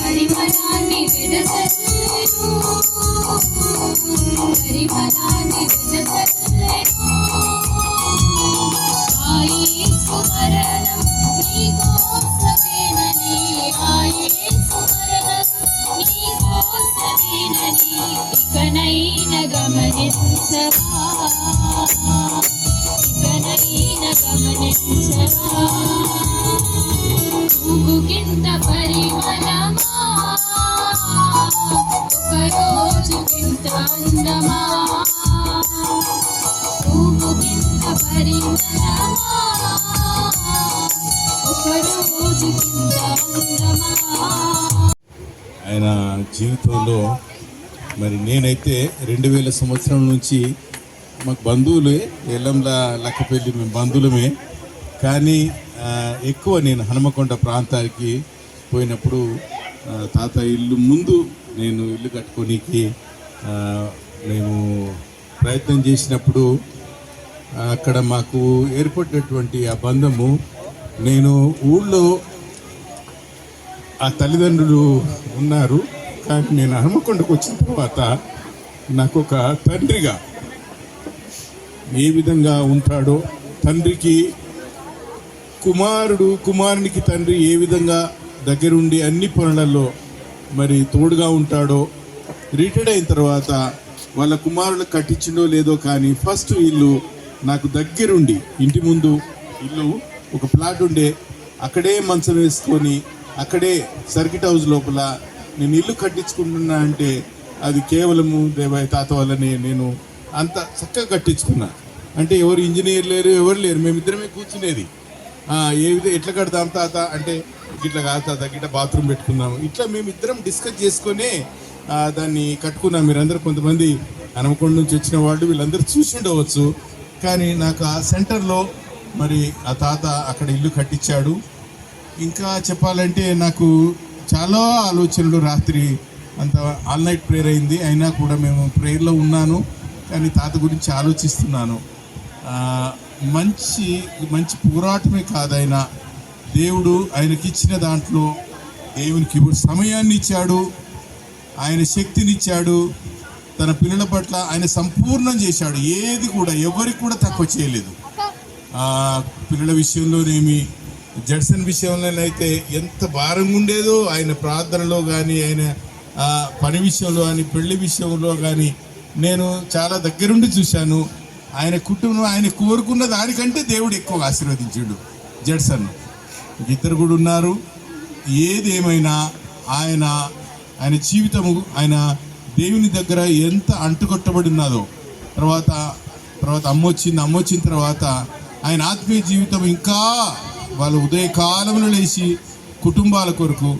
పరిమళాన్ని వెదజల్లేను పరిమళాన్ని వెదజల్లేను యేసు మరణం నీకోసమేనని యేసు మరణం నీకోసమేనని ఇకనైనా గమనించవా ఇకనైనా గమనించవా ఊగుకింత పరిమళమా ఒకరోజుకింత అందమా ఊగుకింత పరిమళమా ఒకరోజుకింత అందమా. ఆయన జీవితంలో మరి నేనైతే 2000 సంవత్సరం నుంచి మాకు బంధువులే ఎల్లంలా లక్కపల్లి మేము బంధువులమే. కానీ ఎక్కువ నేను హనుమకొండ ప్రాంతానికి పోయినప్పుడు తాత ఇల్లు ముందు నేను ఇల్లు కట్టుకోనికి మేము ప్రయత్నం చేసినప్పుడు అక్కడ మాకు ఏర్పడినటువంటి ఆ బంధము, నేను ఊళ్ళో ఆ తల్లిదండ్రులు ఉన్నారు కానీ నేను హనుమకొండకు వచ్చిన తర్వాత నాకు ఒక తండ్రిగా ఏ విధంగా ఉంటాడో, తండ్రికి కుమారునికి తండ్రి ఏ విధంగా దగ్గరుండి అన్ని పనులలో మరి తోడుగా ఉంటాడో, రిటైర్డ్ అయిన తర్వాత వాళ్ళ కుమారులు కట్టించిండో లేదో కానీ ఫస్ట్ ఇల్లు నాకు దగ్గరుండి, ఇంటి ముందు ఇల్లు ఒక ప్లాట్ ఉండే, అక్కడే మంచం వేసుకొని అక్కడే సర్కిట్ హౌస్ లోపల నేను ఇల్లు కట్టించుకుంటున్నా అంటే అది కేవలము దేవాయ తాత వల్లనే నేను అంత చక్కగా కట్టించుకున్నా. అంటే ఎవరు ఇంజనీర్ లేరు, ఎవరు లేరు, మేమిద్దరమే కూర్చునేది. ఏ విధంగా ఎట్లా కడతాం తాత అంటే ఇట్లా కాదు తాత, గిట్లా బాత్రూమ్ పెట్టుకున్నాము, ఇట్లా మేమిద్దరం డిస్కస్ చేసుకొని దాన్ని కట్టుకున్నాం. మీరందరూ కొంతమంది హనుమకొండ నుంచి వచ్చిన వాళ్ళు వీళ్ళందరూ చూసి ఉండవచ్చు. కానీ నాకు ఆ సెంటర్లో మరి ఆ తాత అక్కడ ఇల్లు కట్టించాడు. ఇంకా చెప్పాలంటే నాకు చాలా ఆలోచనలు, రాత్రి అంత ఆల్ నైట్ ప్రేయర్ అయింది, అయినా కూడా మేము ప్రేయర్లో ఉన్నాను కానీ తాత గురించి ఆలోచిస్తున్నాను. మంచి మంచి పోరాటమే కాదైనా దేవుడు ఆయనకి ఇచ్చిన దాంట్లో దేవునికి సమయాన్ని ఇచ్చాడు, ఆయన శక్తినిచ్చాడు, తన పిల్లల పట్ల ఆయన సంపూర్ణం చేశాడు. ఏది కూడా ఎవరికి కూడా తక్కువ చేయలేదు. పిల్లల విషయంలోనేమి, జడ్సన్ విషయంలోనైతే ఎంత భారంగా ఉండేదో, ఆయన ప్రార్థనలో కానీ ఆయన పని విషయంలో కానీ పెళ్లి విషయంలో కానీ నేను చాలా దగ్గరుండి చూశాను. ఆయన కుటుంబం ఆయన కోరుకున్న దానికంటే దేవుడు ఎక్కువ ఆశీర్వదించాడు జడ్సన్. ఇద్దరు కూడా ఉన్నారు. ఏదేమైనా ఆయన జీవితము, ఆయన దేవుని దగ్గర ఎంత అంటుకొట్టబడి ఉన్నదో, తర్వాత అమ్మ వచ్చిన తర్వాత ఆయన ఆత్మీయ జీవితం ఇంకా వాళ్ళ ఉదయకాలంలో లేచి కుటుంబాల కొరకు,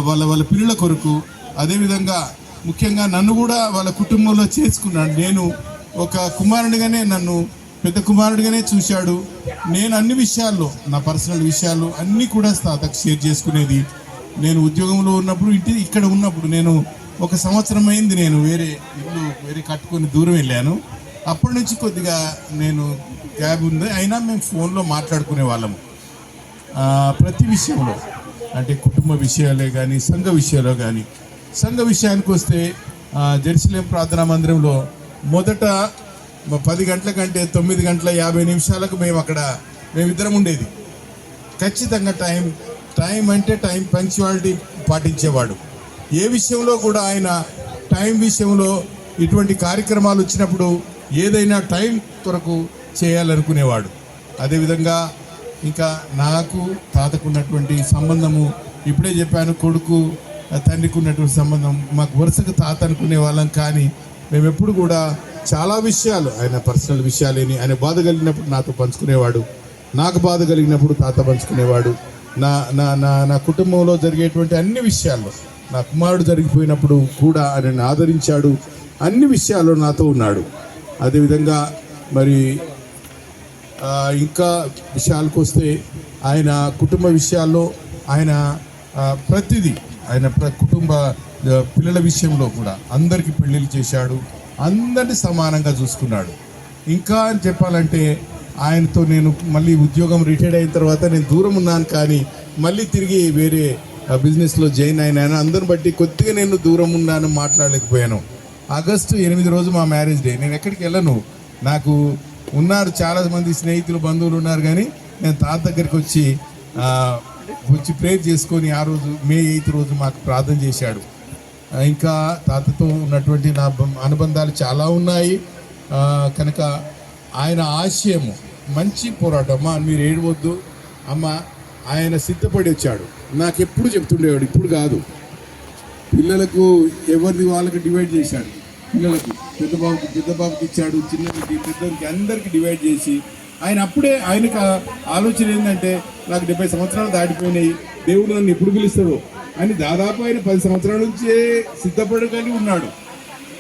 వాళ్ళ పిల్లల కొరకు, అదేవిధంగా ముఖ్యంగా నన్ను కూడా వాళ్ళ కుటుంబంలో చేసుకున్నాడు. నేను ఒక కుమారుడిగానే, నన్ను పెద్ద కుమారుడిగానే చూశాడు. నేను అన్ని విషయాల్లో, నా పర్సనల్ విషయాలు అన్నీ కూడా తాతకు షేర్ చేసుకునేది. నేను ఉద్యోగంలో ఉన్నప్పుడు, ఇక్కడ ఉన్నప్పుడు నేను 1 సంవత్సరం అయింది నేను వేరే కట్టుకొని దూరం వెళ్ళాను. అప్పటి నుంచి కొద్దిగా నేను గ్యాప్ ఉంది, అయినా మేము ఫోన్లో మాట్లాడుకునే వాళ్ళము ప్రతి విషయంలో. అంటే కుటుంబ విషయాలే కానీ, సంఘ విషయాల్లో కానీ. సంఘ విషయానికి వస్తే జెరూసలేం ప్రార్థనా మందిరంలో మొదట 10 గంటల కంటే 9:50 మేమిద్దరం ఉండేది. ఖచ్చితంగా టైం అంటే టైం పంక్చువాలిటీ పాటించేవాడు. ఏ విషయంలో కూడా ఆయన టైం విషయంలో ఇటువంటి కార్యక్రమాలు వచ్చినప్పుడు ఏదైనా టైం కొరకు చేయాలనుకునేవాడు. అదేవిధంగా ఇంకా నాకు తాతకు ఉన్నటువంటి సంబంధము, ఇప్పుడే చెప్పాను, కొడుకు తండ్రికి ఉన్నటువంటి సంబంధం, మాకు వరుసగా తాత అనుకునే వాళ్ళం. కానీ మేము ఎప్పుడు కూడా చాలా విషయాలు, ఆయన పర్సనల్ విషయాలేని, ఆయన బాధ కలిగినప్పుడు నాతో పంచుకునేవాడు, నాకు బాధ కలిగినప్పుడు తాత పంచుకునేవాడు. నా కుటుంబంలో జరిగేటువంటి అన్ని విషయాల్లో, నా కుమారుడు జరిగిపోయినప్పుడు కూడా ఆయనను ఆదరించాడు. అన్ని విషయాల్లో నాతో ఉన్నాడు. అదేవిధంగా మరి ఇంకా విషయాలకు వస్తే ఆయన కుటుంబ విషయాల్లో ఆయన ప్రతిదీ, ఆయన కుటుంబ పిల్లల విషయంలో కూడా అందరికీ పెళ్ళిళ్ళు చేశాడు, అందరినీ సమానంగా చూసుకున్నాడు. ఇంకా అని చెప్పాలంటే ఆయనతో నేను మళ్ళీ ఉద్యోగం రిటైర్డ్ అయిన తర్వాత నేను దూరం ఉన్నాను, కానీ మళ్ళీ తిరిగి వేరే బిజినెస్లో జాయిన్ అయినాను. అందరిని బట్టి కొద్దిగా నేను దూరం ఉన్నాను, మాట్లాడలేకపోయాను. ఆగస్టు 8 రోజు మా మ్యారేజ్ డే. నేను ఎక్కడికి వెళ్ళను. నాకు ఉన్నారు చాలామంది స్నేహితులు, బంధువులు ఉన్నారు, కానీ నేను తాత దగ్గరికి వచ్చి ప్రేయర్ చేసుకొని ఆ రోజు మే 8 రోజు మాకు ప్రార్థన చేశాడు. ఇంకా తాతతో ఉన్నటువంటి నా అనుబంధాలు చాలా ఉన్నాయి. కనుక ఆయన ఆశయము మంచి పోరాటం. అమ్మ మీరు ఏడవద్దు అమ్మ, ఆయన సిద్ధపడి వచ్చాడు. నాకు ఎప్పుడు చెప్తుండేవాడు, ఇప్పుడు కాదు, పిల్లలకు ఎవరిది వాళ్ళకి డివైడ్ చేశాడు. పిల్లలకు పెద్ద బాబుకి ఇచ్చాడు, చిన్నకి పెద్దకి అందరికీ డివైడ్ చేసి ఆయన అప్పుడే ఆయనకు ఆలోచన ఏంటంటే నాకు 70 సంవత్సరాలు దాటిపోయినాయి, దేవుడు నన్ను ఎప్పుడు పిలుస్తాడో అని దాదాపు ఆయన 10 సంవత్సరాల నుంచే సిద్ధపడగలిగి ఉన్నాడు.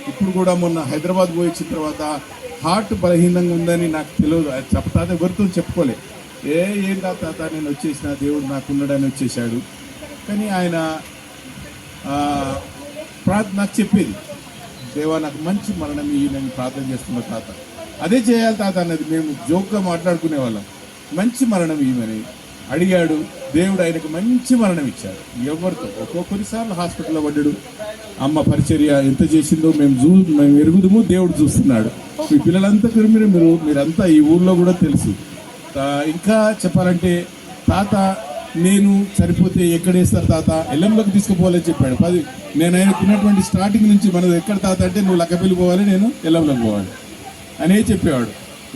ఇప్పుడు కూడా మొన్న హైదరాబాద్ పోయి వచ్చిన తర్వాత హార్ట్ బలహీనంగా ఉందని నాకు తెలియదు. అది చెప్తాది ఎవరితో చెప్పుకోలే. ఏం తాత నేను వచ్చేసిన, దేవుడు నాకు ఉన్నాడని వచ్చేసాడు. కానీ ఆయన నాకు చెప్పేది, దేవా నాకు మంచి మరణం ఇయ్యి, నేను ప్రార్థన చేస్తున్న తాత. అదే చేయాలి తాత అన్నది మేము జోక్గా మాట్లాడుకునే వాళ్ళం. మంచి మరణం ఇవ్వమని అడిగాడు. దేవుడు ఆయనకు మంచి మరణం ఇచ్చాడు. ఎవరితో కొన్నిసార్లు హాస్పిటల్లో పడ్డాడు. అమ్మ పరిచర్య ఎంత చేసిందో మేము ఎరుగుదము, దేవుడు చూస్తున్నాడు. మీ పిల్లలంతా మీరంతా ఈ ఊర్లో కూడా తెలుసు. ఇంకా చెప్పాలంటే తాత నేను చనిపోతే ఎక్కడేస్తారు తాత, ఎల్లంలోకి తీసుకుపోవాలని చెప్పాడు. నేను ఆయనకున్నటువంటి స్టార్టింగ్ నుంచి మనది ఎక్కడ తాత అంటే నువ్వు లక్కపల్లి పోవాలి, నేను ఎల్లంలోకి పోవాలి అనే చెప్పేవాడు.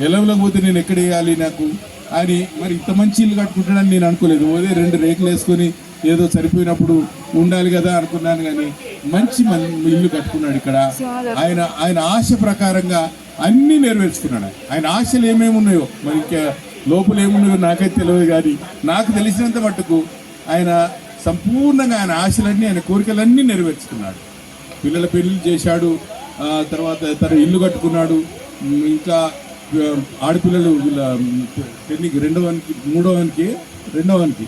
ఎల్లంలోకి పోతే నేను ఎక్కడ వేయాలి నాకు అని. మరి ఇంత మంచి ఇల్లు కట్టుకుంటాడని నేను అనుకోలేదు. ఓదే 2 రేకులు వేసుకొని ఏదో సరిపోయినప్పుడు ఉండాలి కదా అనుకున్నాను. కానీ మంచి ఇల్లు కట్టుకున్నాడు ఇక్కడ. ఆయన ఆశ ప్రకారంగా అన్నీ నెరవేర్చుకున్నాడు. ఆయన ఆశలు ఏమేమి ఉన్నాయో మరి ఇంకా లోపల ఏమున్నాయో నాకైతే తెలియదు, కానీ నాకు తెలిసినంత మట్టుకు ఆయన సంపూర్ణంగా ఆయన ఆశలన్నీ, ఆయన కోరికలన్నీ నెరవేర్చుకున్నాడు. పిల్లల పెళ్లిళ్ళు చేశాడు, తర్వాత తన ఇల్లు కట్టుకున్నాడు. ఇంకా ఆడపిల్లలు పెళ్లికి మూడోవానికి 2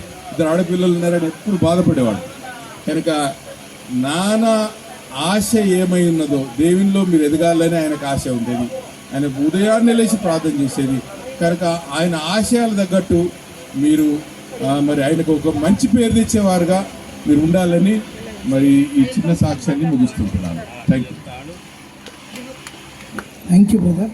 ఆడపిల్లలు ఉన్నారని ఎప్పుడు బాధపడేవాడు. కనుక నాన్న ఆశ ఏమై ఉన్నదో దేవునిలో మీరు ఎదగాలని ఆయనకు ఆశ ఉండేది. ఆయన ఉదయాన్నే లేచి ప్రార్థన చేసేది. కనుక ఆయన ఆశయాలు తగ్గట్టు మీరు మరి ఆయనకు ఒక మంచి పేరు తెచ్చేవారుగా మీరు ఉండాలని మరి ఈ చిన్న సాక్ష్యాన్ని ముగిస్తుంటున్నాను. Thank you brother.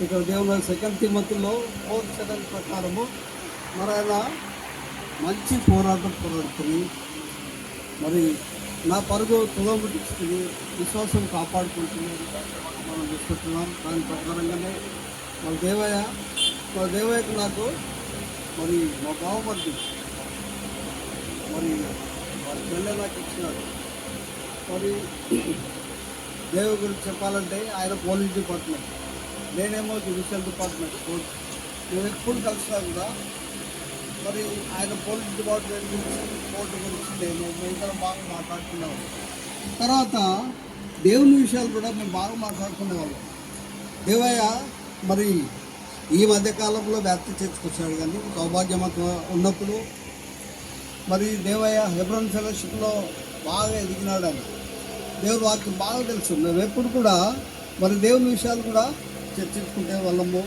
ఇక్కడ దేవుడు 2 తిమోతిలో 4:7 ప్రకారము మరి ఆయన మంచి పోరాటం పోరాడుతుంది. మరి నా పరుగు తులముట్టిస్తుంది, విశ్వాసం కాపాడుకుంటుంది మనం చూసుకుంటున్నాం. దాని ప్రకారంగానే మన దేవయ్యకు నాకు మరి మా బావమర్ది మరి వాళ్ళ చెల్లె నాకు ఇచ్చినాడు. మరి దేవుడి గురించి చెప్పాలంటే ఆయన పోలీస్ డిపార్ట్మెంట్, నేనేమో జ్యుడిషియల్ డిపార్ట్మెంట్. నేను ఎప్పుడు కలిసినా కూడా మరి ఆయన పోలీస్ డిపార్ట్మెంట్ గురించి, కోర్టు గురించి మేము ఇద్దరం బాగా మాట్లాడుకునేవాళ్ళం. తర్వాత దేవుని విషయాలు కూడా మేము బాగా మాట్లాడుకునేవాళ్ళం. దేవయ్య మరి ఈ మధ్యకాలంలో వ్యాప్తి చేసుకొచ్చాడు, కానీ సౌభాగ్యమతో ఉన్నప్పుడు మరి దేవయ్య హెబ్రోన్ ఫెలోషిప్లో బాగా ఎదిగినాడు. అని దేవుడు వాక్యం బాగా తెలుసు. మేము ఎప్పుడు కూడా మరి దేవుని విషయాలు కూడా చర్చించుకునే వాళ్ళము.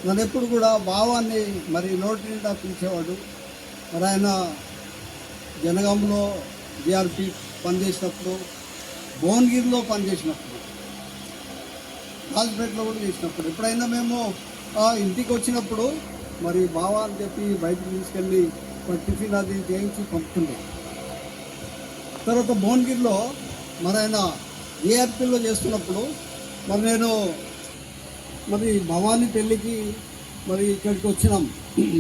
నన్ను ఎప్పుడు కూడా భావాన్ని మరి నోటి నిండా పిలిచేవాడు. మరి ఆయన జనగాంలో జిఆర్పి పనిచేసినప్పుడు, భువనగిరిలో పనిచేసినప్పుడు, హాస్పిటల్లో కూడా చేసినప్పుడు, ఎప్పుడైనా మేము ఇంటికి వచ్చినప్పుడు మరి బావా అని చెప్పి బయటకు తీసుకెళ్ళి టిఫిన్ అది చేయించి పంపుతుండే. తర్వాత భువనగిరిలో మరి ఆయన ఏఆర్పీలో చేస్తున్నప్పుడు మరి నేను మరి భవానీ పెళ్ళికి మరి ఇక్కడికి వచ్చినాం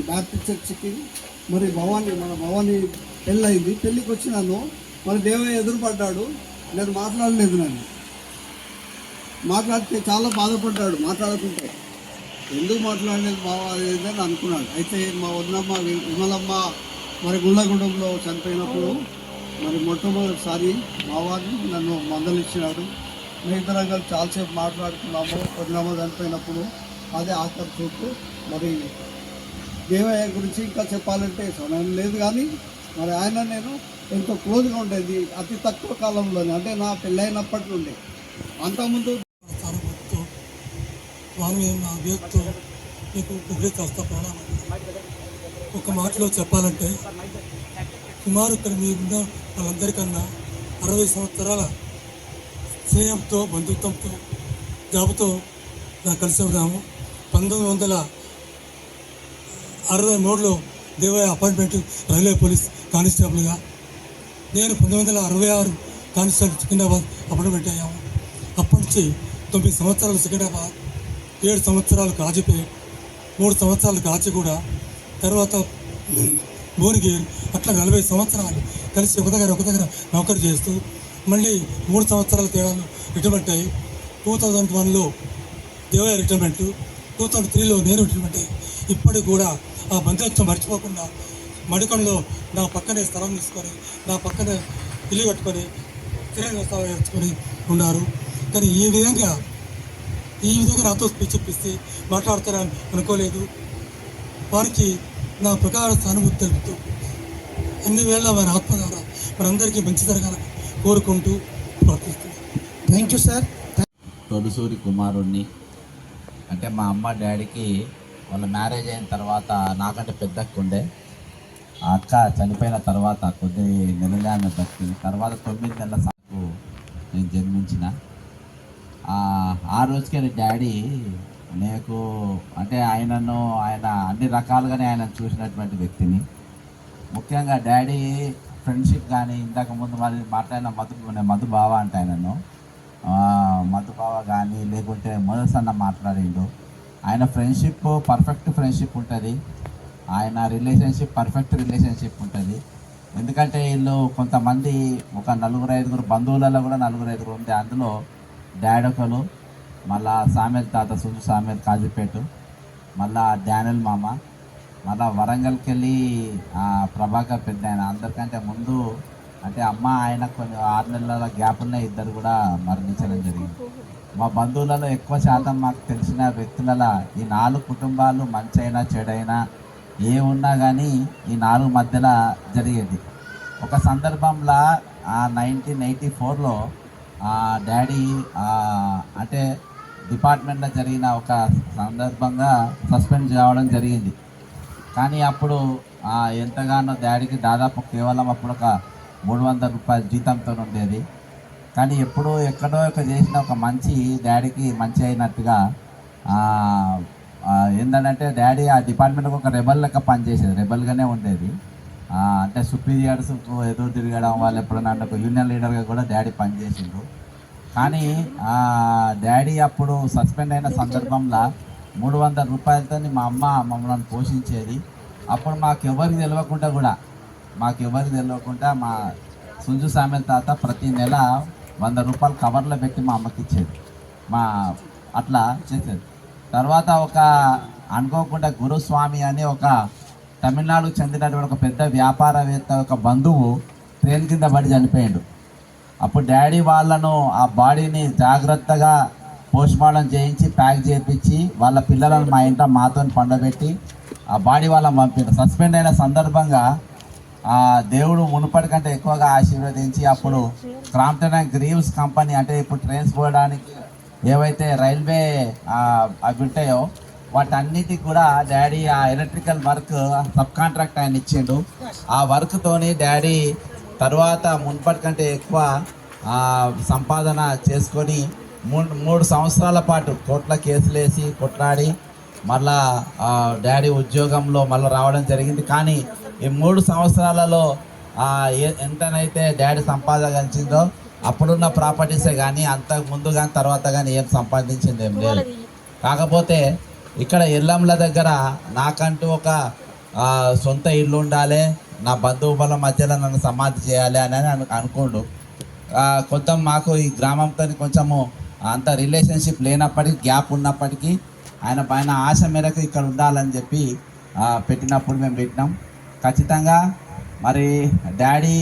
బ్యాప్టిస్ట్ చర్చికి. మరి మన భవానీ పెళ్ళి అయింది. పెళ్ళికి వచ్చినాను. మరి దేవయ్య ఎదురుపడ్డాడు. నేను మాట్లాడలేదు. నన్ను మాట్లాడితే చాలా బాధపడ్డాడు. మాట్లాడుకుంటే ఎందుకు మాట్లాడలేదు బావా అని అనుకున్నాడు. అయితే మా వదినమ్మ విమలమ్మ మరి గుళ్ళగూడెంలో చనిపోయినప్పుడు మరి మొట్టమొదటిసారి బావాని నన్ను మందలిచ్చినాడు. మిగతా చాలాసేపు మాట్లాడుకున్నాము. వదినమ్మ చనిపోయినప్పుడు అదే ఆఖరి చూపు. మరి దేవయ్య గురించి ఇంకా చెప్పాలంటే సమయం లేదు, కానీ మరి ఆయన నేను ఎంతో క్లోజ్గా ఉండేది. అతి తక్కువ కాలంలోనే, అంటే నా పెళ్ళైనప్పటి నుండి. అంతకుముందు వారిని నా వివేక్తో మీకు చేస్తా ప్రణామాలు. ఒక మాటలో చెప్పాలంటే సుమారు ఇక్కడ మీ ఉన్న వాళ్ళందరికన్నా 60 సంవత్సరాల స్నేహంతో బంధుత్వంతో జాబుతో నాకు కలిసి ఉన్నాము. 1963లో దేవయ్య అపాయింట్మెంట్ రైల్వే పోలీస్ కానిస్టేబుల్గా, నేను 1966 కానిస్టేబుల్ సికింద్రాబాద్ అపాయింట్మెంట్ అయ్యాము. అప్పటి నుంచి 9 సంవత్సరాలు సికింద్రాబాద్, 7 సంవత్సరాలు కాజీపేట్, 3 సంవత్సరాలు కాచిగూడ, తర్వాత భువనగిరి, అట్లా 40 సంవత్సరాలు కలిసి ఒక దగ్గర నౌకరీ చేస్తూ మళ్ళీ 3 సంవత్సరాల తేడాలో రిటైర్మెంట్ అయ్యి 2001లో దేవయ్య రిటైర్మెంట్, 2003లో నేను రిటైర్మెంట్ అయ్యి ఇప్పటికి కూడా ఆ బంధుత్వం మర్చిపోకుండా మడికొండలో నా పక్కనే స్థలం తీసుకొని నా పక్కనే ఇల్లు కట్టుకొని తిరగని ఉన్నారు. కానీ ఈ విధంగా నాతో స్పీచ్ ఇప్పిస్తే మాట్లాడతారని అనుకోలేదు. వారికి నా ప్రకార సానుభూతి తెలుపుతూ అన్ని వేళ వారి ఆత్మ ద్వారా మనందరికీ మంచి జరగాలని కోరుకుంటూ ప్రార్థిస్తున్నాను. Thank you sir. తొలిసూరి కుమారుణ్ణి. అంటే మా అమ్మ డాడీకి వాళ్ళ మ్యారేజ్ అయిన తర్వాత నాకంటే పెద్ద అక్క ఉండే. ఆ అక్క చనిపోయిన తర్వాత కొద్ది నెలలే ఆమె బతికింది. తర్వాత 9 నెలల సాకు నేను జన్మించిన. ఆ రోజుకి డాడీ నాకు అంటే ఆయన అన్ని రకాలుగానే ఆయన చూసినటువంటి వ్యక్తిని. ముఖ్యంగా డాడీ ఫ్రెండ్షిప్ కానీ ఇంతకు ముందు మరి మాట్లాడిన మధు బావ అంటే ఆయనను మధు బావ కానీ లేకుంటే మొదటిసన్న మాట్లాడిండు. ఆయన ఫ్రెండ్షిప్ పర్ఫెక్ట్ ఫ్రెండ్షిప్ ఉంటుంది. ఆయన రిలేషన్షిప్ పర్ఫెక్ట్ రిలేషన్షిప్ ఉంటుంది. ఎందుకంటే వీళ్ళు కొంతమంది ఒక 4-5 బంధువులలో కూడా 4-5 ఉంది. అందులో డాడీ ఒకరు, మళ్ళా సామేల్ తాత సుజు సామేల్ కాజీపేట, మళ్ళా డానియల్ మామ, మళ్ళా వరంగల్కి వెళ్ళి ప్రభాకర్ పెద్ద ఆయన. అందరికంటే ముందు అంటే అమ్మ ఆయన కొన్ని 6 నెలల గ్యాప్ ఉన్న ఇద్దరు కూడా మరణించడం జరిగింది. మా బంధువులలో ఎక్కువ శాతం మాకు తెలిసిన వ్యక్తులలో ఈ 4 కుటుంబాలు మంచి అయినా చెడైనా ఏ ఉన్నా కానీ ఈ 4 మధ్యలో జరిగేది. ఒక సందర్భంలో 1984లో డాడీ అంటే డిపార్ట్మెంట్లో జరిగిన ఒక సందర్భంగా సస్పెండ్ కావడం జరిగింది. కానీ అప్పుడు ఎంతగానో డాడీకి దాదాపు కేవలం అప్పుడు ఒక 300 రూపాయల జీతంతో ఉండేది. కానీ ఎప్పుడో ఎక్కడో చేసిన ఒక మంచి డాడీకి మంచి అయినట్టుగా ఏంటంటే డాడీ ఆ డిపార్ట్మెంట్కి ఒక రెబల్ లెక్క పనిచేసేది, రెబల్గానే ఉండేది. అంటే సుపీరియర్స్ ఎదురు తిరగడం, వాళ్ళు ఎప్పుడైనా అంటే ఒక యూనియన్ లీడర్గా కూడా డాడీ పనిచేసిండు. కానీ డాడీ అప్పుడు సస్పెండ్ అయిన సందర్భంలో 300 రూపాయలతో మా అమ్మ మమ్మల్ని పోషించేది. అప్పుడు మాకెవరికి తెలియకుండా మా సుంజు సామేల్ తాత ప్రతి నెల 100 రూపాయలు కవర్లో పెట్టి మా అమ్మకి ఇచ్చేది. అట్లా చేసేది. తర్వాత ఒక అనుకోకుండా గురుస్వామి అని ఒక తమిళనాడుకు చెందినటువంటి ఒక పెద్ద వ్యాపారవేత్త ఒక బంధువు ట్రైన్ కింద పడి చనిపోయాడు. అప్పుడు డాడీ వాళ్ళను ఆ బాడీని జాగ్రత్తగా పోస్ట్మార్టం చేయించి ప్యాక్ చేయించి వాళ్ళ పిల్లలను మా ఇంట్లో మాతో పండబెట్టి ఆ బాడీ వాళ్ళని పంపిండు. సస్పెండ్ అయిన సందర్భంగా ఆ దేవుడు మునుపటి కంటే ఎక్కువగా ఆశీర్వదించి అప్పుడు క్రాంప్టన్ అండ్ గ్రీవ్స్ కంపెనీ అంటే ఇప్పుడు ట్రైన్స్ పోవడానికి ఏవైతే రైల్వే అవి ఉంటాయో వాటన్నిటికి కూడా డాడీ ఆ ఎలక్ట్రికల్ వర్క్ సబ్ కాంట్రాక్ట్ ఆయన ఇచ్చిండు. ఆ వర్క్తోని డాడీ తర్వాత మున్పటి కంటే ఎక్కువ సంపాదన చేసుకొని 3 సంవత్సరాల పాటు కోర్టుల కేసులు వేసి కొట్లాడి మళ్ళా డాడీ ఉద్యోగంలో మళ్ళీ రావడం జరిగింది. కానీ ఈ 3 సంవత్సరాలలో ఎంతనైతే డాడీ సంపాదించిందో అప్పుడున్న ప్రాపర్టీసే కానీ అంతకు ముందు కానీ తర్వాత కానీ ఏం సంపాదించింది ఏం లేదు. కాకపోతే ఇక్కడ ఎల్లంల దగ్గర నాకంటూ ఒక సొంత ఇల్లు ఉండాలి, నా బంధువుల మధ్యలో నన్ను సమాధి చేయాలి అని అనుకోండు. కొంచెం మాకు ఈ గ్రామంతో కొంచెము అంత రిలేషన్షిప్ లేనప్పటికీ గ్యాప్ ఉన్నప్పటికీ ఆయన పైన ఆశ మేరకు ఇక్కడ ఉండాలని చెప్పి పెట్టినప్పుడు మేము పెట్టినాం. ఖచ్చితంగా మరి డాడీ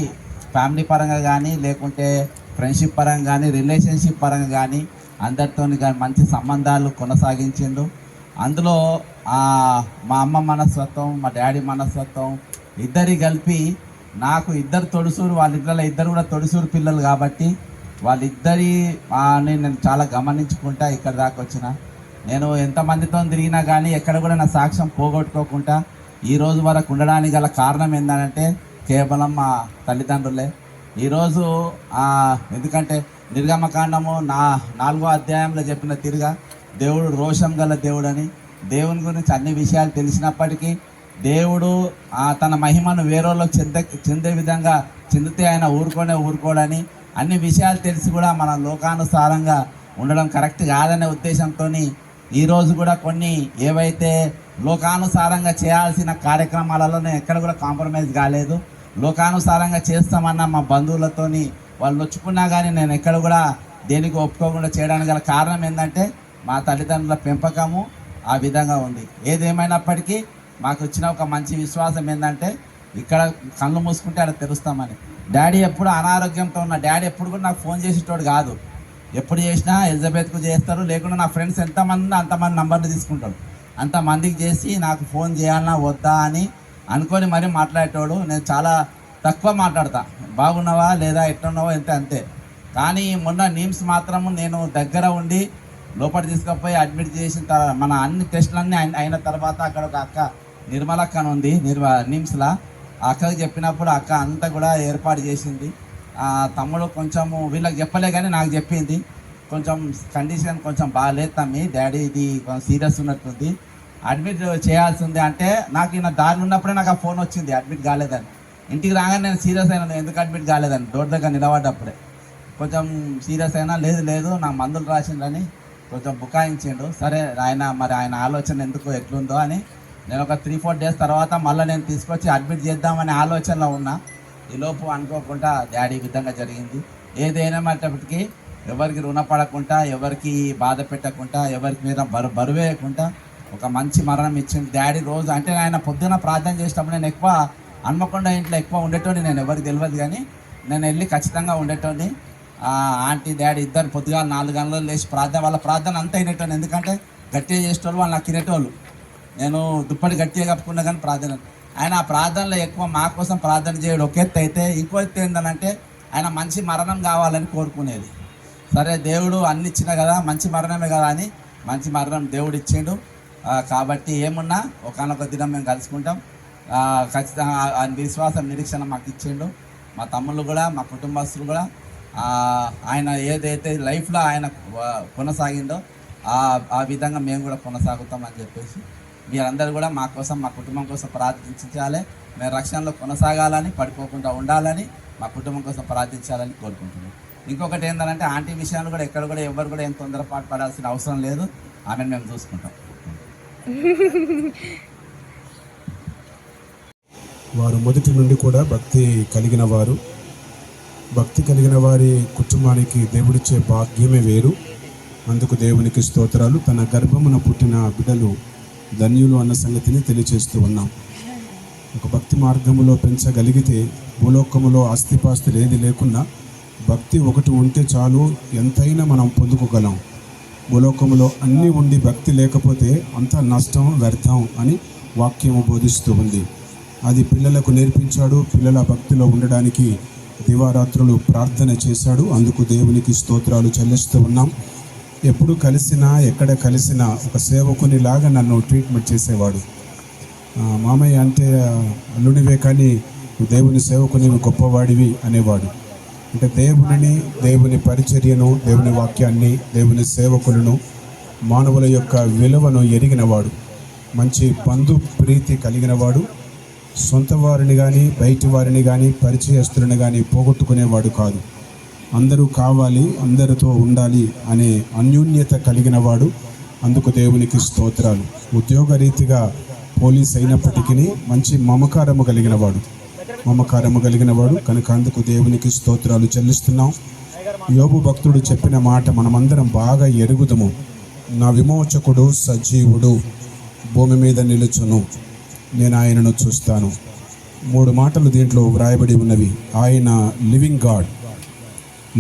ఫ్యామిలీ పరంగా కానీ లేకుంటే ఫ్రెండ్షిప్ పరంగా కానీ రిలేషన్షిప్ పరంగా కానీ అందరితో కానీ మంచి సంబంధాలు కొనసాగించిండు. అందులో మా అమ్మ మనస్తత్వం మా డాడీ మనస్తత్వం ఇద్దరి కలిపి నాకు 2 తొడుసూరు, వాళ్ళిద్దరిలో 2 కూడా తొడుసూరు పిల్లలు కాబట్టి వాళ్ళిద్దరి నేను చాలా గమనించుకుంటా ఇక్కడ దాకా వచ్చిన. నేను ఎంతమందితో తిరిగినా కానీ ఎక్కడ కూడా నా సాక్ష్యం పోగొట్టుకోకుండా ఈ రోజు వరకు ఉండడానికి గల కారణం ఏంటంటే కేవలం మా తల్లిదండ్రులే. ఈరోజు ఎందుకంటే నిర్గమకాండము 4వ అధ్యాయంలో చెప్పిన తిరుగా దేవుడు రోషం గల దేవుడు అని, దేవుని గురించి అన్ని విషయాలు తెలిసినప్పటికీ దేవుడు తన మహిమను వేరేళ్ళకి చెందే విధంగా చెందితే ఆయన ఊరుకోడని అన్ని విషయాలు తెలిసి కూడా మన లోకానుసారంగా ఉండడం కరెక్ట్ కాదనే ఉద్దేశంతో ఈరోజు కూడా కొన్ని ఏవైతే లోకానుసారంగా చేయాల్సిన కార్యక్రమాలలో నేను ఎక్కడ కూడా కాంప్రమైజ్ కాలేదు. లోకానుసారంగా చేస్తామన్న మా బంధువులతోని వాళ్ళు నొచ్చుకున్నా కానీ నేను ఎక్కడ కూడా దేనికి ఒప్పుకోకుండా చేయడానికి గల కారణం ఏంటంటే మా తల్లిదండ్రుల పెంపకము ఆ విధంగా ఉంది. ఏదేమైనప్పటికీ మాకు వచ్చిన ఒక మంచి విశ్వాసం ఏంటంటే ఇక్కడ కళ్ళు మూసుకుంటే అక్కడ తెరుస్తామని. డాడీ ఎప్పుడు అనారోగ్యంతో ఉన్న డాడీ ఎప్పుడు కూడా నాకు ఫోన్ చేసేటోడు కాదు. ఎప్పుడు చేసినా ఎలిజబెత్కు చేస్తారు, లేకుండా నా ఫ్రెండ్స్ ఎంతమంది అంతమంది నంబర్లు తీసుకుంటాడు. అంతమందికి చేసి నాకు ఫోన్ చేయాలన్నా వద్దా అని అనుకొని మరీ మాట్లాడేటోడు. నేను చాలా తక్కువ మాట్లాడతా, బాగున్నావా లేదా ఎట్లున్నావో అంతే. కానీ మొన్న నిమ్స్ మాత్రము నేను దగ్గర ఉండి లోపల తీసుకుపోయి అడ్మిట్ చేసిన మన అన్ని టెస్టులన్నీ అయిన తర్వాత అక్కడ ఒక అక్క నిర్మలక్క అని ఉంది నిమ్స్లో. ఆ అక్కకి చెప్పినప్పుడు అక్క అంతా కూడా ఏర్పాటు చేసింది. తమ్ముడు కొంచెము వీళ్ళకి చెప్పలే కానీ నాకు చెప్పింది, కొంచెం కండిషన్ కొంచెం బాగాలేదు తమ్మి, డాడీ ఇది కొంచెం సీరియస్ ఉన్నట్టుంది, అడ్మిట్ చేయాల్సి ఉంది అంటే నాకు ఈయన దారిలో ఉన్నప్పుడే నాకు ఆ ఫోన్ వచ్చింది అడ్మిట్ కాలేదని. ఇంటికి రాగానే నేను సీరియస్ అయినా ఎందుకు అడ్మిట్ కాలేదని డోర్ దగ్గర నిలబడ్డప్పుడే కొంచెం సీరియస్ అయినా లేదు నా మందులు రాసిందని కొంచెం బుకాయించిండు. సరే ఆయన ఆలోచన ఎందుకు ఎట్లుందో అని నేను ఒక 3-4 డేస్ తర్వాత మళ్ళీ నేను తీసుకొచ్చి అడ్మిట్ చేద్దామనే ఆలోచనలో ఉన్నా. ఈలోపు అనుకోకుండా డాడీ విధంగా జరిగింది. ఏదైనామప్పటికీ ఎవరికి రుణపడకుండా, ఎవరికి బాధ పెట్టకుండా, ఎవరికి మీద బరువేయకుండా ఒక మంచి మరణం ఇచ్చింది డాడీ. రోజు అంటే ఆయన పొద్దున ప్రార్థన చేసేటప్పుడు నేను ఎక్కువ హన్మకొండ ఇంట్లో ఎక్కువ ఉండేటోని, నేను ఎవరికి తెలియదు కానీ నేను వెళ్ళి ఖచ్చితంగా ఉండేటోని. ఆంటీ డాడీ ఇద్దరు పొద్దుగాల 4 గంటలు లేచి వాళ్ళ ప్రార్థన అంతా అయినట్టోని, ఎందుకంటే గట్టిగా చేసేటోళ్ళు వాళ్ళు నాకు తినేటోళ్ళు. నేను దుప్పటి గట్టిగా కప్పుకున్నా కానీ ప్రార్థన ఆయన ఆ ప్రార్థనలో ఎక్కువ మా కోసం ప్రార్థన చేయడం ఒక ఎత్తు అయితే, ఇంకో ఎత్తు ఏంటంటే ఆయన మంచి మరణం కావాలని కోరుకునేది. సరే దేవుడు అన్ని ఇచ్చిన కదా, మంచి మరణమే కదా అని మంచి మరణం దేవుడు ఇచ్చిండు. కాబట్టి ఏమున్నా ఒకనొక దినం మేము కలుసుకుంటాం. ఖచ్చితంగా ఆ విశ్వాసం నిరీక్షణ మాకు ఇచ్చిండు. మా తమ్ముళ్ళు కూడా మా కుటుంబస్తులు కూడా ఆయన ఏదైతే లైఫ్లో ఆయన కొనసాగిందో ఆ విధంగా మేము కూడా కొనసాగుతామని చెప్పేసి మీరందరూ కూడా మా కోసం, మా కుటుంబం కోసం ప్రార్థించాలి. మేము రక్షణలో కొనసాగాలని, పడిపోకుండా ఉండాలని, మా కుటుంబం కోసం ప్రార్థించాలని కోరుకుంటున్నాం. ఇంకొకటి ఏంటంటే ఆంటీ విషయాలు కూడా ఎక్కడ కూడా ఎవరు కూడా ఏం తొందరపాటు పడాల్సిన అవసరం లేదు. ఆమెను మేము చూసుకుంటాం. వారు మొదటి నుండి కూడా భక్తి కలిగిన వారు. భక్తి కలిగిన వారి కుటుంబానికి దేవుడిచ్చే భాగ్యమే వేరు. అందుకు దేవునికి స్తోత్రాలు. తన గర్భమున పుట్టిన బిడ్డలు ధన్యులు అన్న సంగతిని తెలియచేస్తూ ఉన్నాం. ఒక భక్తి మార్గములో పెంచగలిగితే భూలోకములో ఆస్తిపాస్తులు ఏది లేకున్నా భక్తి ఒకటి ఉంటే చాలు, ఎంతైనా మనం పొందుకోగలం. భూలోకములో అన్నీ ఉండి భక్తి లేకపోతే అంత నష్టం, వ్యర్థం అని వాక్యము బోధిస్తూ ఉంది. అది పిల్లలకు నేర్పించాడు. పిల్లల భక్తిలో ఉండడానికి దివారాత్రులు ప్రార్థన చేశాడు. అందుకు దేవునికి స్తోత్రాలు చెల్లిస్తూ ఉన్నాం. ఎప్పుడు కలిసినా, ఎక్కడ కలిసినా ఒక సేవకునిలాగా నన్ను ట్రీట్మెంట్ చేసేవాడు. మామయ్య అంటే అల్లునివే కానీ దేవుని సేవకుని గొప్పవాడివి అనేవాడు. అంటే దేవుని, దేవుని పరిచర్యను, దేవుని వాక్యాన్ని, దేవుని సేవకులను, మానవుల యొక్క విలువను ఎరిగినవాడు. మంచి బంధు ప్రీతి కలిగినవాడు. సొంత వారిని కానీ, బయటి వారిని కానీ, పరిచయస్తులను కానీ పోగొట్టుకునేవాడు కాదు. అందరూ కావాలి, అందరితో ఉండాలి అనే అన్యోన్యత కలిగిన వాడు. అందుకు దేవునికి స్తోత్రాలు. ఉద్యోగరీతిగా పోలీస్ అయినప్పటికీ మంచి మమకారము కలిగిన వాడు కనుక అందుకు దేవునికి స్తోత్రాలు చెల్లిస్తున్నాం. యోబు భక్తుడు చెప్పిన మాట మనమందరం బాగా ఎరుగుదము. నా విమోచకుడు సజీవుడు, భూమి మీద నిలుచును, నేను ఆయనను చూస్తాను. 3 మాటలు దీంట్లో వ్రాయబడి ఉన్నవి. ఆయన living God,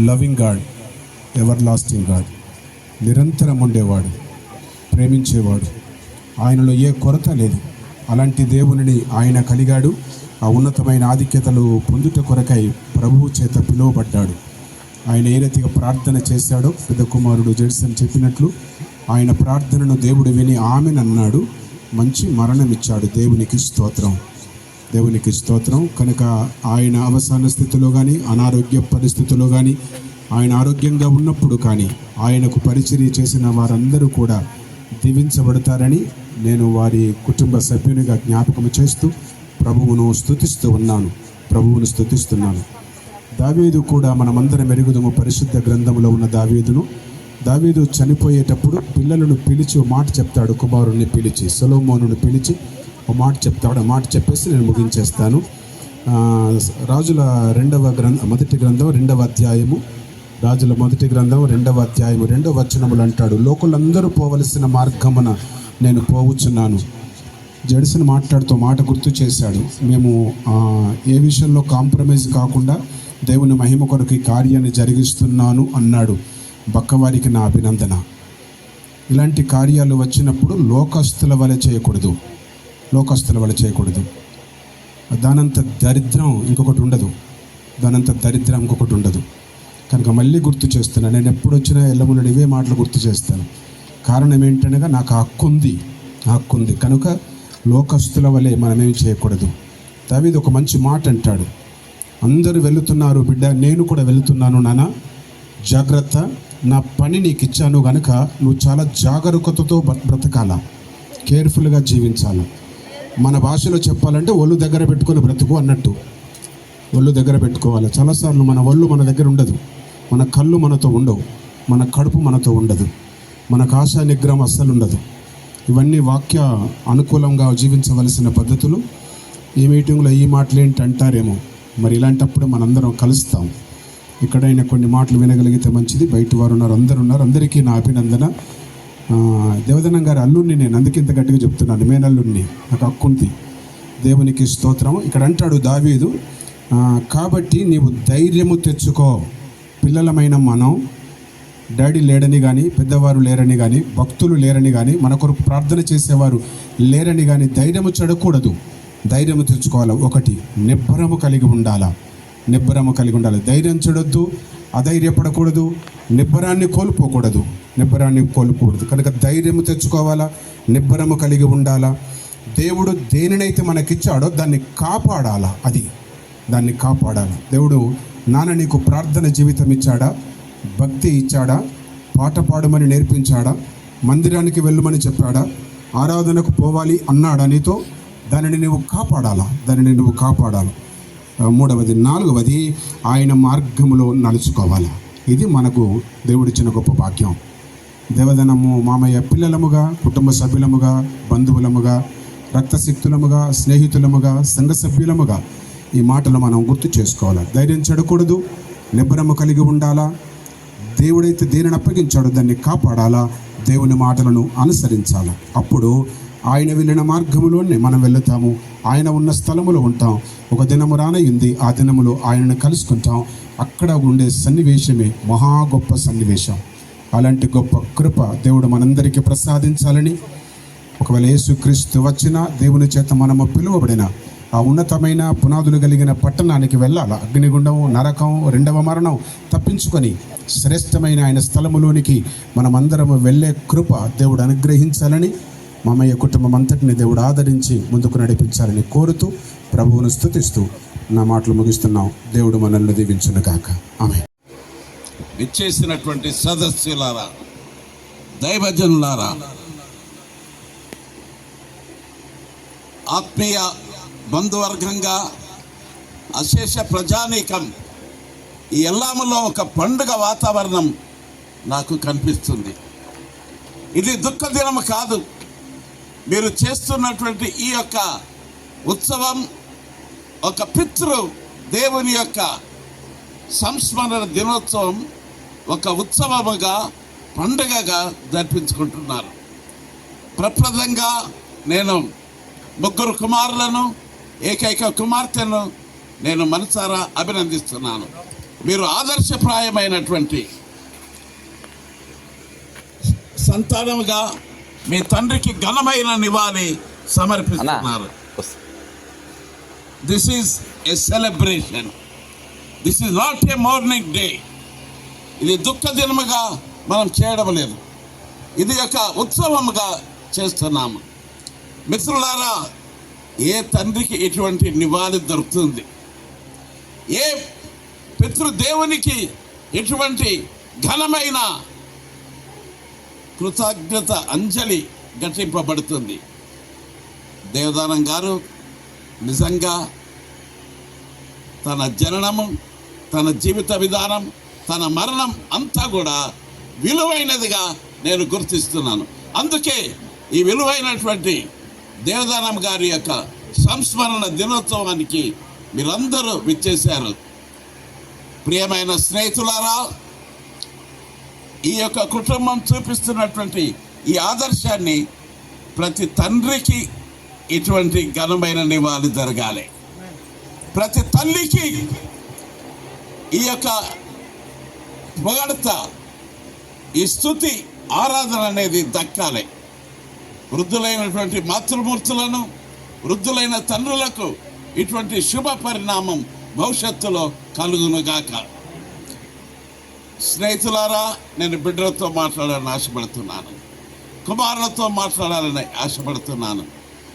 loving God, ever lasting God, నిరంతరం ఉండేవాడు, ప్రేమించేవాడు. ఆయనలో ఏ కొరత లేదు. అలాంటి దేవునిని ఆయన కలిగాడు. ఆ ఉన్నతమైన ఆధిక్యతలు పొందుట కొరకై ప్రభువు చేత పిలువబడ్డాడు. ఆయన ఏ రీతిగా ప్రార్థన చేశాడో పెద్ద కుమారుడు జెడ్సన్ చెప్పినట్లు ఆయన ప్రార్థనను దేవుడు విని ఆమెనన్నాడు, మంచి మరణమిచ్చాడు. దేవునికి స్తోత్రం, దేవునికి స్తోత్రం. కనుక ఆయన అవసాన స్థితిలో కానీ, అనారోగ్య పరిస్థితుల్లో కానీ, ఆయన ఆరోగ్యంగా ఉన్నప్పుడు కానీ ఆయనకు పరిచర్య చేసిన వారందరూ కూడా దీవించబడతారని నేను వారి కుటుంబ సభ్యునిగా జ్ఞాపకం చేస్తూ ప్రభువును స్తుతిస్తున్నాను. దావీదు కూడా మనమందరం ఎరుగుదము పరిశుద్ధ గ్రంథంలో ఉన్న దావీదు చనిపోయేటప్పుడు పిల్లలను పిలిచి ఒక మాట చెప్తాడు. కుమారుణ్ణి పిలిచి, సొలొమోనుని పిలిచి ఒక మాట చెప్తాడు. ఆ మాట చెప్పేసి నేను ముగించేస్తాను. రాజుల మొదటి గ్రంథం 2వ అధ్యాయము, రాజుల మొదటి గ్రంథం 2వ అధ్యాయము 2వ వచనములు అంటాడు, లోకులందరూ పోవలసిన మార్గమున నేను పోవచ్చున్నాను. జడ్సన్ మాట్లాడుతూ మాట గుర్తు చేశాడు. మేము ఏ విషయంలో కాంప్రమైజ్ కాకుండా దేవుని మహిమ కొరకు ఈ కార్యాన్ని జరిగిస్తున్నాను అన్నాడు. బక్కవారికి నా అభినందన. ఇలాంటి కార్యాలు వచ్చినప్పుడు లోకస్తుల వలె చేయకూడదు. దానంత దరిద్రం ఇంకొకటి ఉండదు. కనుక మళ్ళీ గుర్తు చేస్తున్నాను. నేను ఎప్పుడు వచ్చినా ఎల్లములను ఇవే మాటలు గుర్తు చేస్తాను. కారణం ఏంటనగా నాకు హక్కు ఉంది. కనుక లోకస్తుల వలె మనమేం చేయకూడదు. దావీదు ఒక మంచి మాట అంటాడు, అందరూ వెళుతున్నారు బిడ్డ, నేను కూడా వెళుతున్నాను నాన్న, జాగ్రత్త, నా పని నీకు ఇచ్చాను కనుక నువ్వు చాలా జాగరూకతతో బ్రతకాల, కేర్ఫుల్గా జీవించాలి. మన భాషలో చెప్పాలంటే ఒళ్ళు దగ్గర పెట్టుకొని బ్రతుకు అన్నట్టు. ఒళ్ళు దగ్గర పెట్టుకోవాలి. చాలాసార్లు మన ఒళ్ళు మన దగ్గర ఉండదు, మన కళ్ళు మనతో ఉండవు, మన కడుపు మనతో ఉండదు, మనకు ఆశా నిగ్రహం అస్సలు ఉండదు. ఇవన్నీ వాక్య అనుకూలంగా జీవించవలసిన పద్ధతులు. ఈ మీటింగ్లో ఈ మాటలు ఏంటి అంటారేమో, మరి ఇలాంటప్పుడు మనందరం కలుస్తాం. ఇక్కడైనా కొన్ని మాటలు వినగలిగితే మంచిది. బయట వారు ఉన్నారు, అందరికీ నా అభినందన. దేవదనం గారి అల్లుడిని నేను, అందుకే ఇంత గట్టిగా చెప్తున్నాను, మేనల్లుడిని, నాకు హక్కుంది. దేవునికి స్తోత్రం. ఇక్కడ అంటాడు దావీదు, కాబట్టి నీవు ధైర్యము తెచ్చుకో. పిల్లలమైన మనం, డాడీ లేడని కానీ, పెద్దవారు లేరని కానీ, భక్తులు లేరని కానీ, మన కొరకు ప్రార్థన చేసేవారు లేరని కానీ ధైర్యము చెడకూడదు. ధైర్యము తెచ్చుకోవాలి. ఒకటి, నిబ్బరము కలిగి ఉండాలి. ధైర్యం చెడొద్దు, అధైర్యపడకూడదు, నిబ్బరాన్ని కోల్పోకూడదు. కనుక ధైర్యము తెచ్చుకోవాలా, నిబ్బరము కలిగి ఉండాలా. దేవుడు దేనినైతే మనకిచ్చాడో దాన్ని కాపాడాలా. దాన్ని కాపాడాలి. దేవుడు నాన్న నీకు ప్రార్థన జీవితం ఇచ్చాడా, భక్తి ఇచ్చాడా, పాట పాడమని నేర్పించాడా, మందిరానికి వెళ్ళమని చెప్పాడా, ఆరాధనకు పోవాలి అన్నాడా నీతో, దానిని నువ్వు కాపాడాలా. మూడవది, 4వది, ఆయన మార్గములో నడుచుకోవాలి. ఇది మనకు దేవుడిచ్చిన గొప్ప భాగ్యం. దేవదనము మామయ్య పిల్లలముగా, కుటుంబ సభ్యులముగా, బంధువులముగా, రక్తశక్తులముగా, స్నేహితులముగా, సంఘ సభ్యులముగా ఈ మాటలు మనం గుర్తు చేసుకోవాలి. ధైర్యం చెడకూడదు, నిబ్బరము కలిగి ఉండాలా. దేవుడైతే దేనిని అప్పగించాడో దాన్ని కాపాడాలా. దేవుని మాటలను అనుసరించాలి. అప్పుడు ఆయన వెళ్ళిన మార్గములోనే మనం వెళుతాము. ఆయన ఉన్న స్థలములో ఉంటాం. ఒక దినము రానయ్యింది, ఆ దినములో ఆయనను కలుసుకుంటాం. అక్కడ ఉండే సన్నివేశమే మహా గొప్ప సన్నివేశం. అలాంటి గొప్ప కృప దేవుడు మనందరికీ ప్రసాదించాలని, ఒకవేళ యేసుక్రీస్తు వచ్చిన దేవుని చేత మనము పిలువబడిన ఆ ఉన్నతమైన పునాదులు కలిగిన పట్టణానికి వెళ్ళాలి. అగ్నిగుండం, నరకం, 2వ మరణం తప్పించుకొని శ్రేష్టమైన ఆయన స్థలములోనికి మనమందరము వెళ్ళే కృప దేవుడు అనుగ్రహించాలని, మామయ్య కుటుంబం అంతటిని దేవుడు ఆదరించి ముందుకు నడిపించాలని కోరుతూ ప్రభువును స్తుతిస్తూ నా మాటలు ముగిస్తున్నాం. దేవుడు మనల్ని దీవించునుగాక. ఆమేన్. విచ్చేసినటువంటి సదస్సులారా, దైవజనులారా, ఆత్మీయ బంధువర్గంగా, అశేష ప్రజానీకం, ఈ ఎల్లాములో ఒక పండుగ వాతావరణం నాకు కనిపిస్తుంది. ఇది దుఃఖ దినం కాదు. మీరు చేస్తున్నటువంటి ఈ యొక్క ఉత్సవం ఒక పితృ దేవుని యొక్క సంస్మరణ దినోత్సవం, ఒక ఉత్సవముగా, పండుగగా జరిపించుకుంటున్నారు. ప్రప్రదంగా నేను 3 కుమారులను, ఏకైక కుమార్తెను నేను మనసారా అభినందిస్తున్నాను. మీరు ఆదర్శప్రాయమైనటువంటి సంతానముగా మీ తండ్రికి ఘనమైన నివాళి సమర్పిస్తున్నారు. This is a celebration. This is not a mourning day. ఇది దుఃఖ దినముగా మనం చేయడం లేదు. ఇది ఒక ఉత్సవముగా చేస్తున్నాము. మిత్రులారా, ఏ తండ్రికి ఎటువంటి నివాళి దొరుకుతుంది? ఏ పితృదేవునికి ఎటువంటి ఘనమైన కృతజ్ఞత అంజలి ఘటింపబడుతుంది? దేవదానం గారు నిజంగా తన జననము, తన జీవిత విధానం, తన మరణం అంతా కూడా విలువైనదిగా నేను గుర్తిస్తున్నాను. అందుకే ఈ విలువైనటువంటి దేవదానం గారి యొక్క సంస్మరణ దినోత్సవానికి మీరందరూ విచ్చేశారు. ప్రియమైన స్నేహితులారా, ఈ యొక్క కుటుంబం చూపిస్తున్నటువంటి ఈ ఆదర్శాన్ని ప్రతి తండ్రికి ఇటువంటి ఘనమైన నివాళి జరగాలి. ప్రతి తల్లికి ఈ యొక్క పొగడత, ఈ స్తుతి, ఆరాధన అనేది దక్కాలి. వృద్ధులైనటువంటి మాతృమూర్తులను, వృద్ధులైన తండ్రులకు ఇటువంటి శుభ పరిణామం భవిష్యత్తులో కలుగునుగాక. స్నేహితులారా, నేను బిడ్డలతో మాట్లాడాలని ఆశపడుతున్నాను, కుమారులతో మాట్లాడాలని ఆశపడుతున్నాను.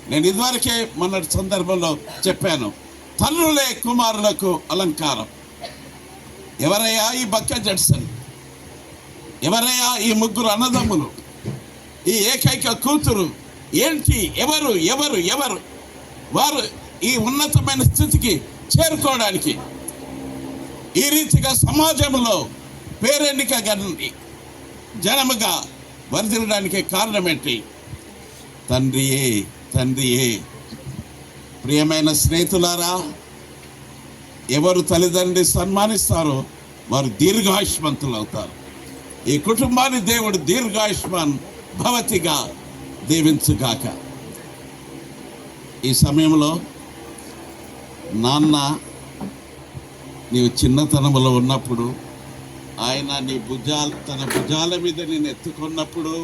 నేను ఇదివరకే మొన్నటి సందర్భంలో చెప్పాను, తండ్రులే కుమారులకు అలంకారం. ఎవరయ్యా ఈ బక్క జడ్సన్? ఎవరయ్యా ఈ ముగ్గురు అన్నదమ్ములు? ఈ ఏకైక కూతురు ఏంటి? ఎవరు ఎవరు ఎవరు వారు ఈ ఉన్నతమైన స్థితికి చేరుకోవడానికి, ఈ రీతిగా సమాజంలో పేరెన్నిక జనముగా వర్ధిల్లడానికి కారణం ఏంటి? తండ్రియే, తండ్రియే. ప్రియమైన స్నేహితులారా, ఎవరు తల్లిదండ్రి సన్మానిస్తారో వారు దీర్ఘాయుష్మంతులు అవుతారు. ఈ కుటుంబాన్ని దేవుడు దీర్ఘాయుష్మాన్ భవతిగా దీవించుగాక. ఈ సమయంలో నాన్న, నీవు చిన్నతనంలో ఉన్నప్పుడు ఆయన తన భుజాల మీద నేను ఎత్తుకున్నప్పుడు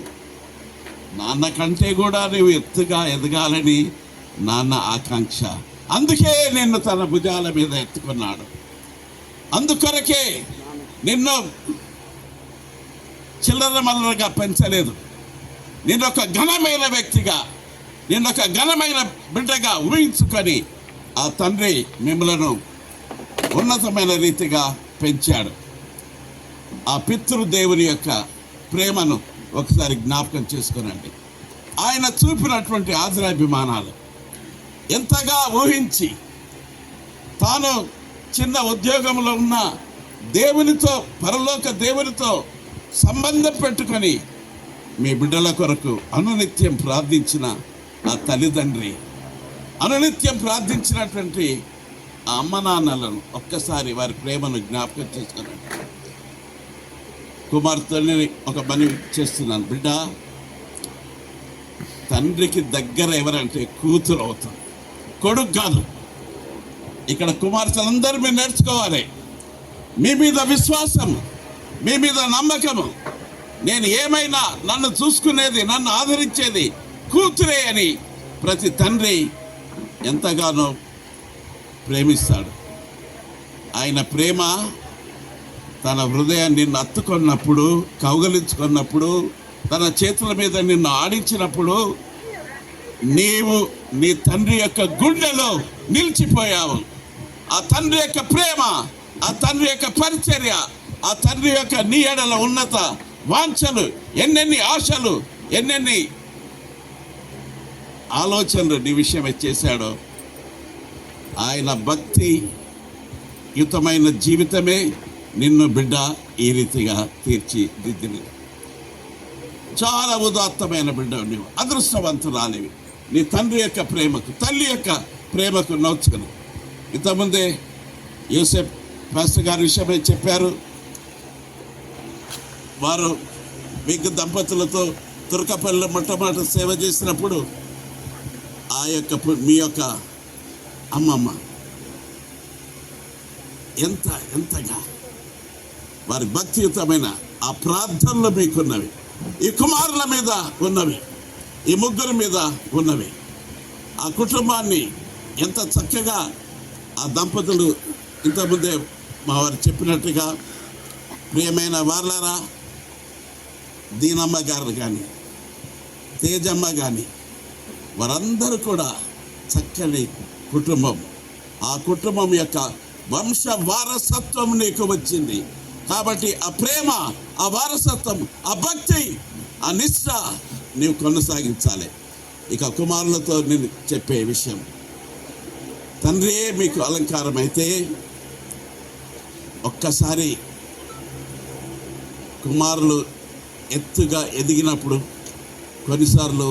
నాన్న కంటే కూడా నువ్వు ఎత్తుగా ఎదగాలని నాన్న ఆకాంక్ష. అందుకే నిన్ను తన భుజాల మీద ఎత్తుకున్నాడు. అందుకొరకే నిన్ను చిల్లర మల్లరగా పెంచలేదు. నిన్నొక ఘనమైన వ్యక్తిగా, నిన్నొక ఘనమైన బిడ్డగా ఊహించుకొని ఆ తండ్రి మిమ్మలను ఉన్నతమైన రీతిగా పెంచాడు. ఆ పితృదేవుని యొక్క ప్రేమను ఒకసారి జ్ఞాపకం చేసుకునండి. ఆయన చూపినటువంటి ఆదరాభిమానాలు ఎంతగా ఊహించి, తాను చిన్న ఉద్యోగంలో ఉన్న దేవునితో, పరలోక దేవునితో సంబంధం పెట్టుకొని మీ బిడ్డల కొరకు అనునిత్యం ప్రార్థించిన ఆ తల్లిదండ్రి, అనునిత్యం ప్రార్థించినటువంటి ఆ అమ్మ నాన్నలను ఒక్కసారి వారి ప్రేమను జ్ఞాపకం చేసుకున్నాను. కుమార్తెని ఒక పని చేస్తున్నాను, బిడ్డ, తండ్రికి దగ్గర ఎవరంటే కూతురు అవుతాం, కొడుకు కాదు. ఇక్కడ కుమార్తెలందరూ మీరు నేర్చుకోవాలి. మీ మీద విశ్వాసం, మీ మీద నమ్మకము. నేను ఏమైనా నన్ను చూసుకునేది, నన్ను ఆదరించేది కూతురే అని ప్రతి తండ్రి ఎంతగానో ప్రేమిస్తాడు. ఆయన ప్రేమ తన హృదయాన్ని నిన్ను అత్తుకున్నప్పుడు, కౌగలించుకున్నప్పుడు, తన చేతుల మీద నిన్ను ఆడించినప్పుడు నీవు నీ తండ్రి యొక్క గుండెలో నిలిచిపోయావు. ఆ తండ్రి యొక్క ప్రేమ, ఆ తండ్రి యొక్క పరిచర్య, ఆ తండ్రి యొక్క నీ ఎడల ఉన్నత వాంఛలు, ఎన్నెన్ని ఆశలు, ఎన్నెన్ని ఆలోచనలు నీ విషయమే చేశాడో, ఆయన భక్తి యుతమైన జీవితమే నిన్ను బిడ్డ ఈ రీతిగా తీర్చిదిద్దినది. చాలా ఉదాత్తమైన బిడ్డ, నీవు అదృష్టవంతురాలివి. నీ తండ్రి యొక్క ప్రేమకు, తల్లి యొక్క ప్రేమకు నోచుకుని. ఇంతకుముందే యూసెఫ్ పాస్టర్ గారి విషయమై చెప్పారు. వారు బిగ్ దంపతులతో తురకపల్లిలో మొట్టమొదటి సేవ చేసినప్పుడు ఆ యొక్క మీ యొక్క అమ్మమ్మ ఎంతగా వారి భక్తియుతమైన ఆ ప్రార్థనలు మీకున్నవి, ఈ కుమారుల మీద ఉన్నవి, ఈ ముగ్గురు మీద ఉన్నవి. ఆ కుటుంబాన్ని ఎంత చక్కగా ఆ దంపతులు ఇంతకుముందే మా వారు చెప్పినట్టుగా, ప్రియమైన వార్లారా, దీనమ్మ గారు కానీ, తేజమ్మ కానీ, వారందరూ కూడా చక్కని కుటుంబం. ఆ కుటుంబం యొక్క వంశ వారసత్వం నీకు వచ్చింది కాబట్టి ఆ ప్రేమ, ఆ వారసత్వం, ఆ భక్తి, ఆ నిష్ఠ నీవు కొనసాగించాలి. ఇక కుమారులతో నేను చెప్పే విషయం, తండ్రియే మీకు అలంకారం అయితే ఒక్కసారి కుమారులు ఎత్తుగా ఎదిగినప్పుడు కొన్నిసార్లు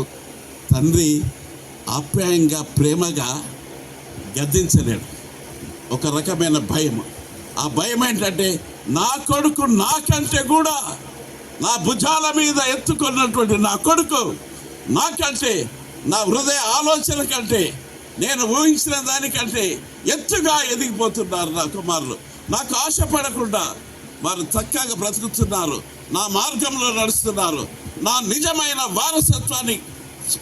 తండ్రి ఆప్యాయంగా ప్రేమగా గద్దించలేడు. ఒక రకమైన భయం. ఆ భయం ఏంటంటే నా కొడుకు నాకంటే కూడా, నా భుజాల మీద ఎత్తుకున్నటువంటి నా కొడుకు నాకంటే, నా హృదయ ఆలోచన కంటే, నేను ఊహించిన దానికంటే ఎత్తుగా ఎదిగిపోతున్నారు నా కుమారులు. నాకు ఆశపడకుండా వారు చక్కగా బ్రతుకుతున్నారు, నా మార్గంలో నడుస్తున్నారు. నా నిజమైన వారసత్వాన్ని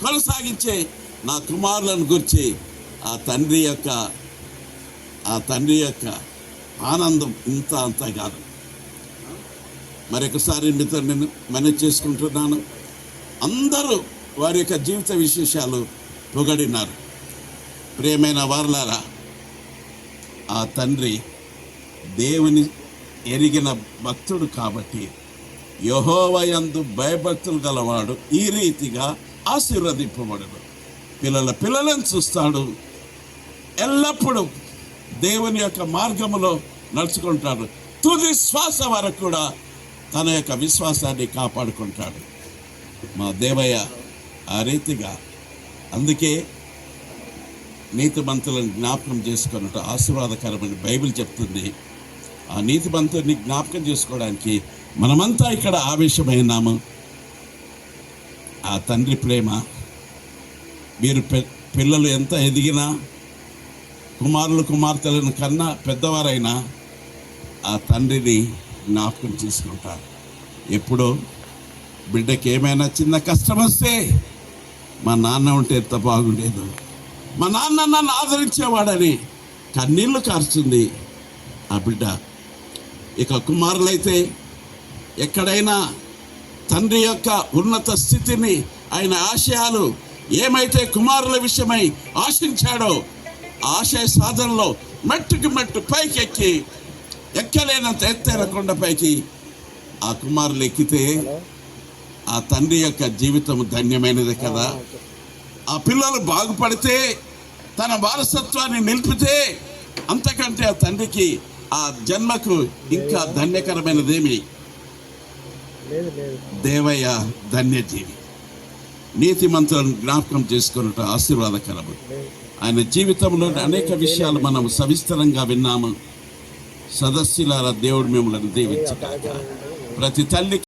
కొనసాగించే నా కుమారులను గురించి ఆ తండ్రి యొక్క ఆనందం ఇంత అంతా కాదు. మరొకసారి మీతో నేను మనవి చేసుకుంటున్నాను, అందరూ వారి యొక్క జీవిత విశేషాలు పొగడినారు. ప్రియమైన వారలారా, ఆ తండ్రి దేవుని ఎరిగిన భక్తుడు కాబట్టి యెహోవాయందు భయభక్తులు గలవాడు ఈ రీతిగా ఆశీర్వదింపబడడు. పిల్లలను చూస్తాడు, ఎల్లప్పుడూ దేవుని యొక్క మార్గములో నడుచుకుంటాడు. తుది శ్వాస వరకు కూడా తన యొక్క విశ్వాసాన్ని కాపాడుకుంటాడు మా దేవయ్య. ఆ రీతిగా అందుకే నీతిమంతులను జ్ఞాపకం చేసుకున్నట్టు ఆశీర్వాదకరమని బైబిల్ చెప్తుంది. ఆ నీతిమంతుని జ్ఞాపకం చేసుకోవడానికి మనమంతా ఇక్కడ ఆవేశమైనాము. ఆ తండ్రి ప్రేమ, మీరు పిల్లలు ఎంత ఎదిగినా, కుమారులు కుమార్తెలను కన్నా పెద్దవారైనా ఆ తండ్రిని జ్ఞాపకం చేసుకుంటారు. ఎప్పుడో బిడ్డకి ఏమైనా చిన్న కష్టం వస్తే మా నాన్న ఉంటే ఎంత బాగుండేదు, మా నాన్న నన్ను ఆదరించేవాడని కన్నీళ్లు కార్చుంది ఆ బిడ్డ. ఇక కుమారులైతే ఎక్కడైనా తండ్రి యొక్క ఉన్నత స్థితిని, ఆయన ఆశయాలు ఏమైతే కుమారుల విషయమై ఆశించాడో ఆశయ సాధనలో మెట్టుకి మెట్టు పైకెక్కి ఎక్కలేనంత ఎత్తైన కొండపైకి ఆ కుమారులు ఎక్కితే ఆ తండ్రి యొక్క జీవితం ధన్యమైనది కదా. ఆ పిల్లలు బాగుపడితే, తన వారసత్వాన్ని నిలిపితే అంతకంటే ఆ తండ్రికి ఆ జన్మకు ఇంకా ధన్యకరమైనదేమి. దేవయ్య ధన్యజీవి. నీతిమంతులను జ్ఞాపకం చేసుకున్నట్టు ఆశీర్వాదకరము. ఆయన జీవితంలో అనేక విషయాలు మనం సవిస్తరంగా విన్నాము. సదస్సులారా దేవుడు మిమ్మల్ని దీవించుగాక. ప్రతి తల్లికి